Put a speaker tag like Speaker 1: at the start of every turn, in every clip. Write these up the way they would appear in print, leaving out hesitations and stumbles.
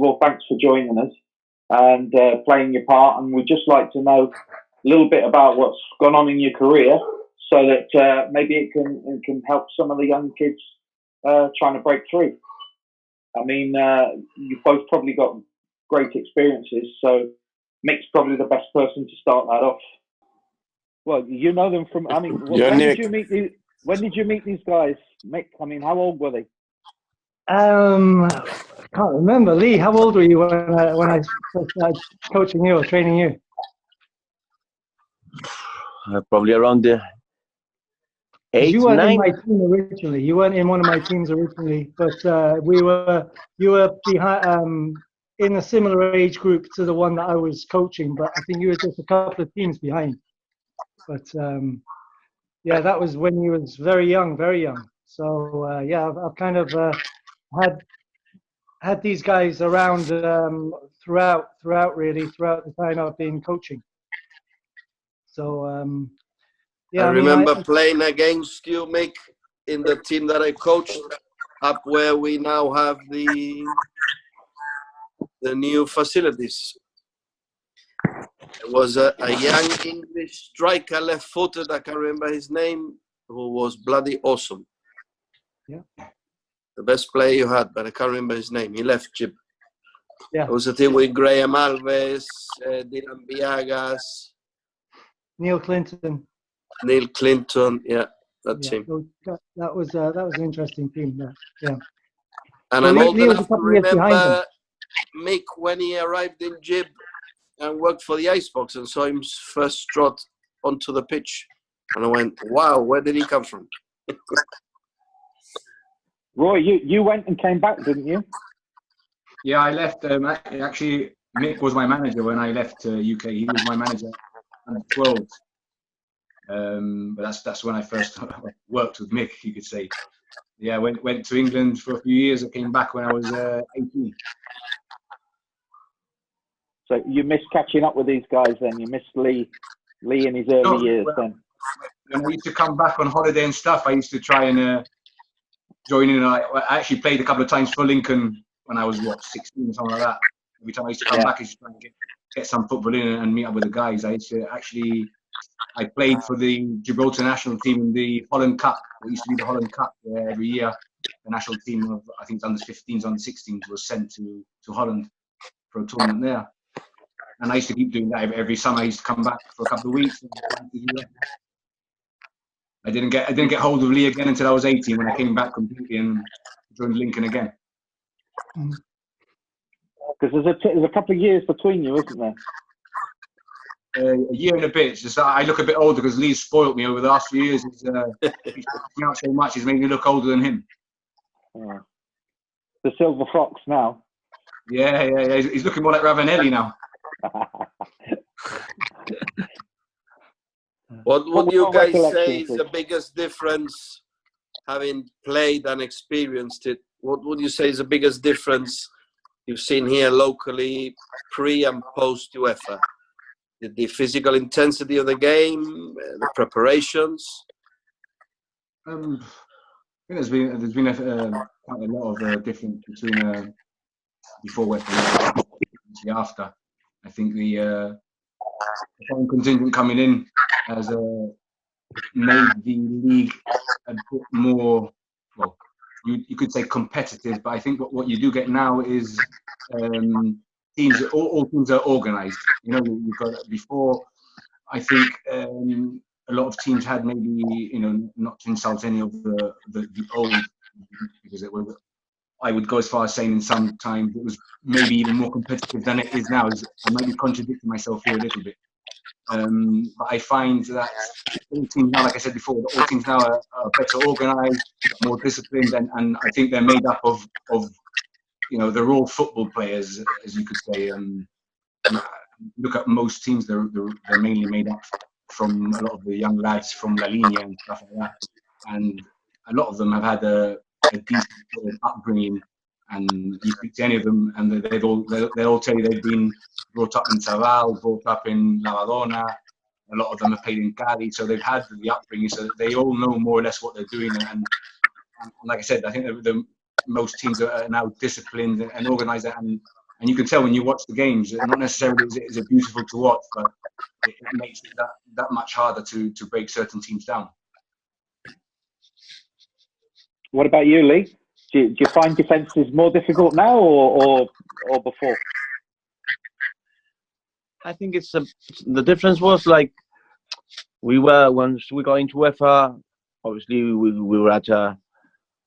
Speaker 1: all, thanks for joining us and playing your part. And we'd just like to know a little bit about what's gone on in your career, so that maybe it can help some of the young kids trying to break through. I mean, you've both probably got great experiences, so Mick's probably the best person to start that off. Well, you know them from. I mean, when did you meet these? When did you meet these guys, Mick? I mean, how old were they?
Speaker 2: I can't remember. Lee, how old were you when I first started coaching you or training you?
Speaker 3: Probably around the 8,
Speaker 2: you weren't
Speaker 3: 9.
Speaker 2: in my team originally. You weren't in one of my teams originally, but you were behind in a similar age group to the one that I was coaching. But I think you were just a couple of teams behind. But yeah, that was when you was very young, very young. So yeah, I've kind of had these guys around throughout the time I've been coaching. So yeah,
Speaker 4: I remember playing against you, Mick, in the team that I coached, up where we now have the new facilities. There was a young English striker, left-footed, I can't remember his name, who was bloody awesome.
Speaker 2: Yeah.
Speaker 4: The best player you had, but I can't remember his name. He left Gib.
Speaker 2: Yeah.
Speaker 4: It was a team with Graham Alves, Dylan Viagas,
Speaker 2: Neil Clinton,
Speaker 4: yeah, that team.
Speaker 2: So that was an interesting team. Yeah.
Speaker 4: And
Speaker 2: so
Speaker 4: I'm old
Speaker 2: Neil
Speaker 4: enough to remember Mick when he arrived in Gib and worked for the Icebox and saw him first strut onto the pitch. And I went, wow, where did he come from?
Speaker 1: Roy, you went and came back, didn't you?
Speaker 5: Yeah, I left. Actually, Mick was my manager when I left UK. He was my manager under 12. But that's when I first worked with Mick, you could say. Yeah, went to England for a few years. I came back when I was 18.
Speaker 1: So you missed catching up with these guys then? You missed Lee in his early years then?
Speaker 5: When I used to come back on holiday and stuff, I used to try and join in. I actually played a couple of times for Lincoln when I was, 16 or something like that. Every time I used to come back, I used to try and get some football in and meet up with the guys. I played for the Gibraltar national team in the Holland Cup. It used to be the Holland Cup where every year the national team of, I think, under 15s, under 16s was sent to Holland for a tournament there. And I used to keep doing that every summer. I used to come back for a couple of weeks. I didn't get hold of Lee again until I was 18 when I came back completely and joined Lincoln again.
Speaker 1: Because there's a couple of years between you, isn't there?
Speaker 5: A year and a bit. It's just I look a bit older because Lee's spoiled me over the last few years. He's out so much. He's made me look older than him.
Speaker 1: Oh. The silver fox now.
Speaker 5: Yeah. He's looking more like Ravanelli now.
Speaker 4: What would you guys say is the biggest difference, having played and experienced it? What would you say is the biggest difference you've seen here locally, pre and post UEFA? The physical intensity of the game, the preparations.
Speaker 5: I think there's been quite a lot of difference between before UEFA and after. I think the foreign contingent coming in has made the league a bit more, well, you could say competitive, but I think what you do get now is teams, all teams are organised. You know, you've got before. I think a lot of teams had maybe, not to insult any of the old, because I would go as far as saying in some times it was maybe even more competitive than it is now. I might be contradicting myself here a little bit. But I find that all teams now, like I said before, all teams now are better organised, more disciplined, and I think they're made up of they're all football players, as you could say. Look at most teams; they're mainly made up from a lot of the young lads from La Linea and stuff like that, and a lot of them have had a decent upbringing. And you speak to any of them, and they'll all tell you they've been brought up in Saval, brought up in La Madonna. A lot of them have played in Cali, so they've had the upbringing, so they all know more or less what they're doing. And like I said, I think most teams are now disciplined and organised, and And you can tell when you watch the games, not necessarily is it beautiful to watch, but it makes it that much harder to break certain teams down.
Speaker 1: What about you, Lee? Do you find defences more difficult now or before?
Speaker 3: I think it's the difference was like once we got into UEFA, obviously we were at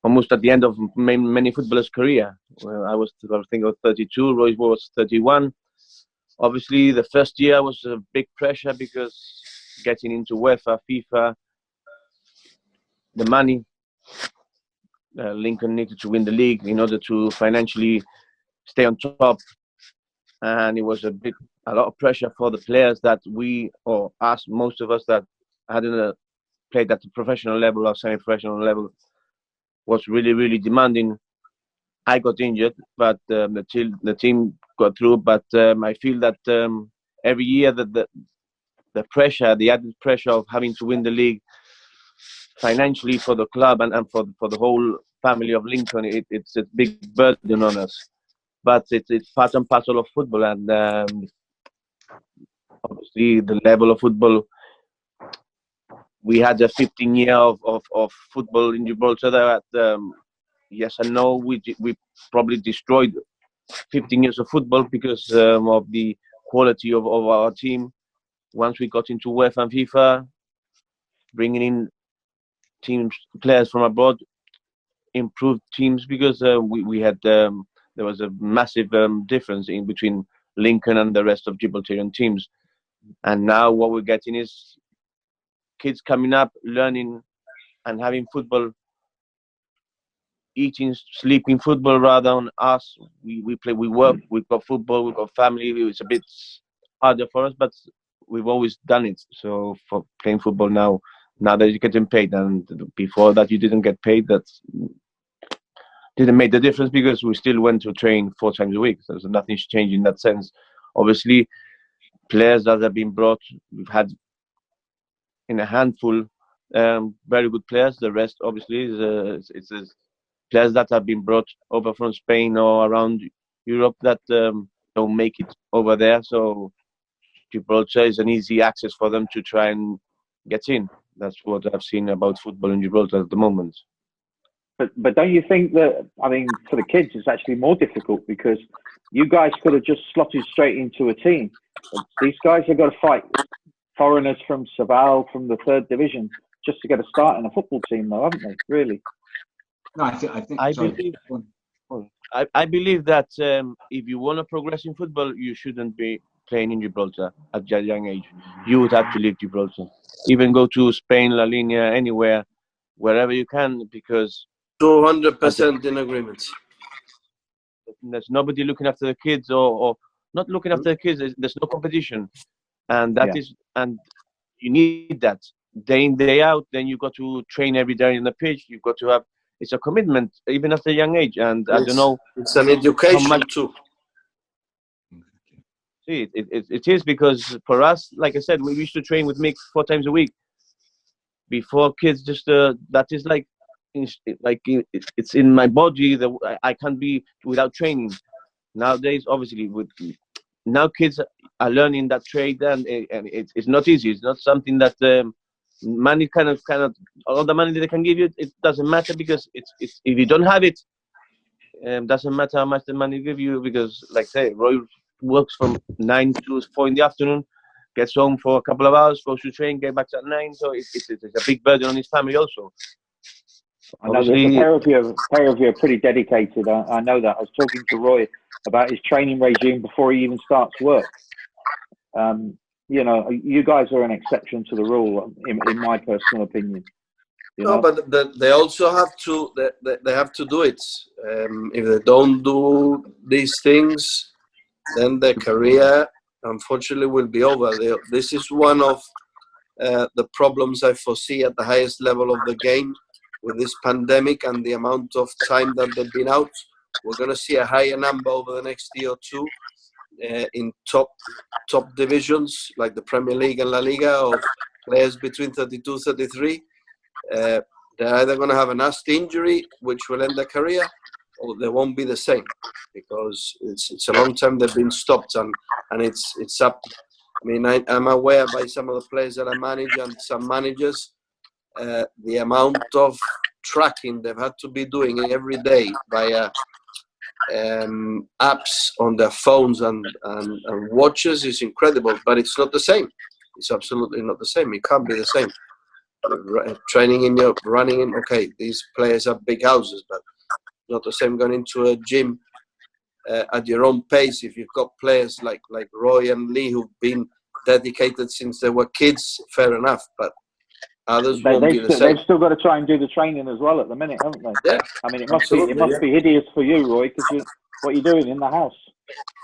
Speaker 3: almost at the end of many footballers' career. Well, I think I was 32, Roy was 31. Obviously, the first year was a big pressure because getting into UEFA, FIFA, the money. Lincoln needed to win the league in order to financially stay on top, and it was a lot of pressure for the players that most of us that hadn't played at the professional level or semi-professional level, was really, really demanding. I got injured, but the team got through. But I feel that every year that the pressure, the added pressure of having to win the league financially for the club and for the whole family of Lincoln, it's a big burden on us. But it's part and parcel of football, and obviously the level of football. We had a 15 year of football in Gibraltar that yes and no, we probably destroyed 15 years of football because of the quality of our team. Once we got into UEFA and FIFA, bringing in players from abroad, improved teams because we had there was a massive difference in between Lincoln and the rest of Gibraltarian teams. And now what we're getting is kids coming up, learning and having football, eating, sleeping football rather than us. We play, we work, we've got football, we've got family. It's a bit harder for us, but we've always done it. So for playing football now that you're getting paid, and before that you didn't get paid, that didn't make the difference because we still went to train 4 times a week. So nothing's changed in that sense. Obviously, players that have been brought, we've had in a handful very good players. The rest, obviously, is players that have been brought over from Spain or around Europe that don't make it over there. So Gibraltar is an easy access for them to try and get in. That's what I've seen about football in Gibraltar at the moment.
Speaker 1: But don't you think that, I mean, for the kids, it's actually more difficult because you guys could have just slotted straight into a team. But these guys have got to fight foreigners from Sabal, from the 3rd division, just to get a start in a football team, though, haven't they? Really?
Speaker 5: No,
Speaker 3: I believe that if you want to progress in football, you shouldn't be playing in Gibraltar at a young age. You would have to leave Gibraltar. Even go to Spain, La Linea, anywhere, wherever you can, because
Speaker 4: 200% in agreement.
Speaker 3: There's nobody looking after the kids, or not looking after the kids. There's no competition, and and you need that day in, day out. Then you've got to train every day on the pitch. You've got to have. It's a commitment, even at a young age, and I don't know.
Speaker 4: It's an education too.
Speaker 3: See, it is, because for us, like I said, we used to train with Mick 4 times a week. Before kids, just that is like it's in my body that I can't be without training. Nowadays, obviously, now kids are learning that trade, and it's not easy. It's not something that money cannot all the money that they can give you. It doesn't matter, because it's if you don't have it, doesn't matter how much the money give you, because like say Roy works from 9 to 4 in the afternoon, gets home for a couple of hours, goes to train, get back at 9. So it's a big burden on his family also.
Speaker 1: I know that the pair of you are pretty dedicated. I know that. I was talking to Roy about his training regime before he even starts work. You know, you guys are an exception to the rule, in my personal opinion.
Speaker 4: No, but they also have to. They have to do it. If they don't do these things, then their career, unfortunately, will be over. This is one of the problems I foresee at the highest level of the game with this pandemic and the amount of time that they've been out. We're going to see a higher number over the next year or two in top divisions like the Premier League and La Liga of players between 32, 33. They're either going to have a nasty injury, which will end their career, they won't be the same, because it's a long time they've been stopped, and it's up. I mean, I'm aware by some of the players that I manage and some managers, the amount of tracking they've had to be doing every day via apps on their phones and watches is incredible, but it's not the same. It's absolutely not the same. It can't be the same. Training in your running in, okay, these players have big houses, but not the same going into a gym at your own pace. If you've got players like Roy and Lee who've been dedicated since they were kids, fair enough, but others won't be the same.
Speaker 1: They've still got to try and do the training as well at the minute, haven't they?
Speaker 4: Yeah.
Speaker 1: I mean, it must be hideous for you, Roy, because what you're doing in the house.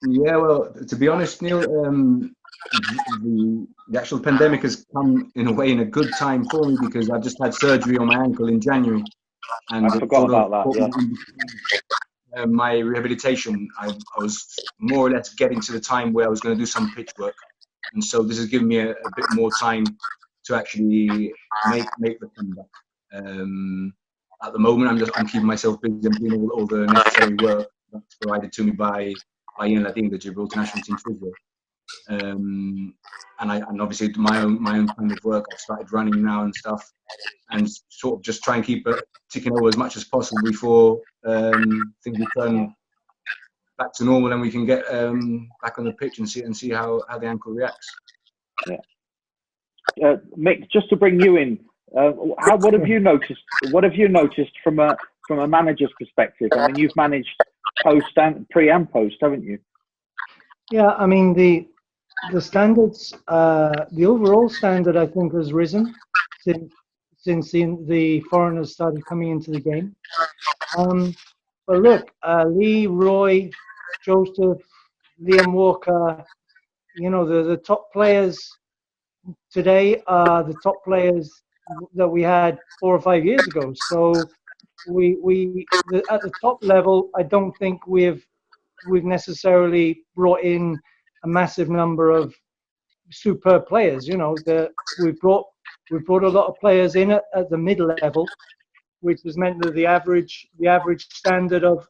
Speaker 5: Yeah, well, to be honest, Neil, the actual pandemic has come in a way in a good time for me, because I just had surgery on my ankle in January, and
Speaker 1: I forgot about that. Yeah.
Speaker 5: My rehabilitation, I was more or less getting to the time where I was going to do some pitch work, and so this has given me a bit more time to actually make the comeback. At the moment, I'm keeping myself busy. I'm doing all the necessary work that's provided to me by Ian Ladin, the Gibraltar national team physio. And obviously my own kind of work. I've started running now and stuff, and sort of just try and keep it ticking over as much as possible before things return back to normal, and we can get back on the pitch and see how the ankle reacts.
Speaker 1: Yeah. Mick, just to bring you in, what have you noticed? What have you noticed from a manager's perspective? I mean, you've managed pre and post, haven't you?
Speaker 2: Yeah, I mean the standards, the overall standard, I think, has risen since the foreigners started coming into the game. But look, Lee, Roy, Joseph, Liam Walker, you know, the top players today are the top players that we had 4 or 5 years ago. So at the top level, I don't think we've necessarily brought in a massive number of superb players. You know, we've brought a lot of players in at the mid level, which has meant that the average standard of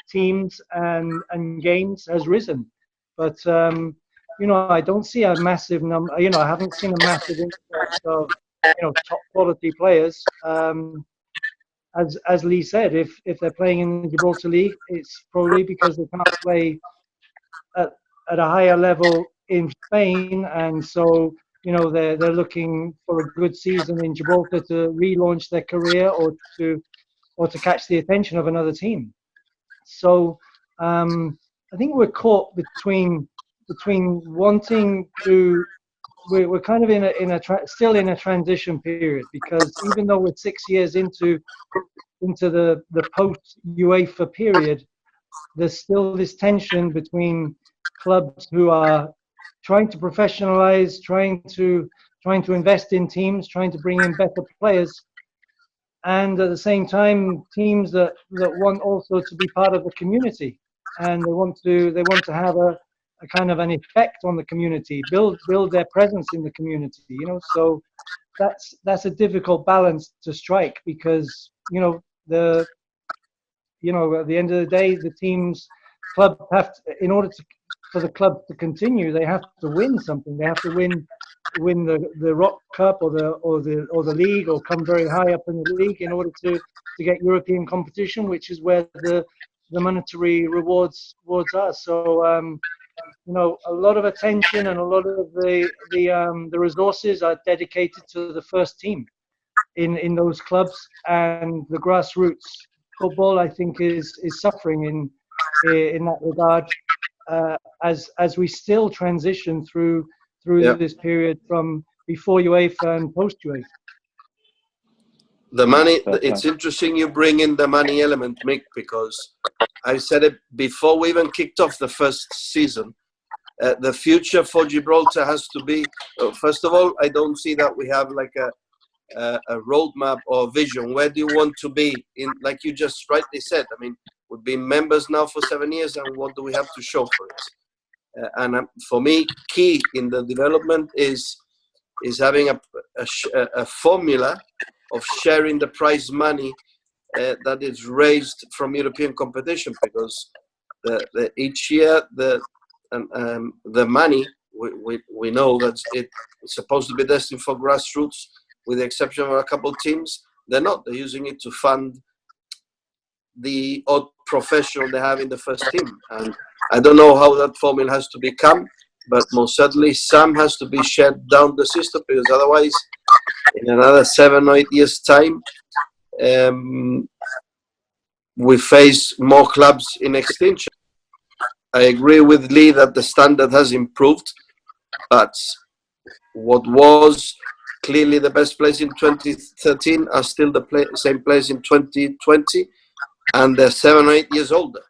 Speaker 2: teams and games has risen. But you know, I don't see a massive number. You know, I haven't seen a massive influx of top quality players. As Lee said, if they're playing in the Gibraltar League, it's probably because they can't play at a higher level in Spain, and so they're looking for a good season in Gibraltar to relaunch their career or to catch the attention of another team. So I think we're caught between wanting to. We're kind of still in a transition period, because even though we're 6 years into the post UEFA period, there's still this tension between clubs who are trying to professionalize, trying to invest in teams, trying to bring in better players, and at the same time teams that want also to be part of the community, and they want to have a kind of an effect on the community, build their presence in the community, so that's a difficult balance to strike, because at the end of the day, the club have to, in order for the club to continue, they have to win something. They have to win the Rock Cup or the league, or come very high up in the league in order to get European competition, which is where the monetary rewards are. So a lot of attention and a lot of the resources are dedicated to the first team in those clubs, and the grassroots football, I think, is suffering in that regard, as we still transition through this period from before UEFA and post UEFA.
Speaker 4: The money, it's interesting you bring in the money element, Mick, because I said it before we even kicked off the first season. The future for Gibraltar has to be, first of all, I don't see that we have like a roadmap or vision. Where do you want to be in, like you just rightly said? I mean, we've been members now for 7 years, and what do we have to show for it? And for me, key in the development is having a formula of sharing the prize money that is raised from European competition, because each year the money, we know that it's supposed to be destined for grassroots, with the exception of a couple of teams. They're not. They're using it to fund the odd professional they have in the first team. And I don't know how that formula has to become, but most certainly some has to be shed down the system, because otherwise, in another 7 or 8 years' time, we face more clubs in extinction. I agree with Lee that the standard has improved, but what was clearly the best place in 2013 are still the same place in 2020, and they're 7 or 8 years older.